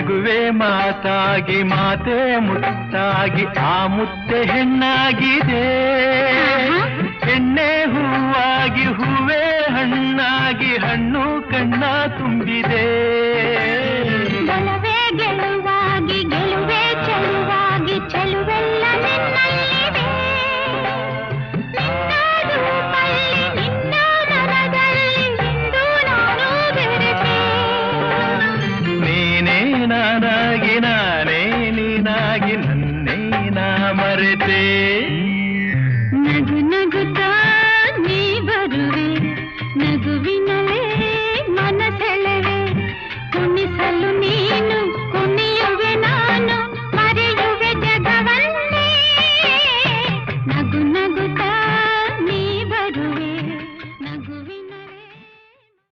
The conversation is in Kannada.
ನಗುವೆ ಮಾತಾಗಿ ಮಾತೆ ಮುತ್ತಾಗಿ ಆ ಮುತ್ತೆ ಹೆಣ್ಣಾಗಿದೆ. ಹೆಣ್ಣೆ ಹೂವಾಗಿ ಹೂವೇ ಹಣ್ಣಾಗಿ ಹಣ್ಣು ಕಣ್ಣ ತುಂಬಿದೆ.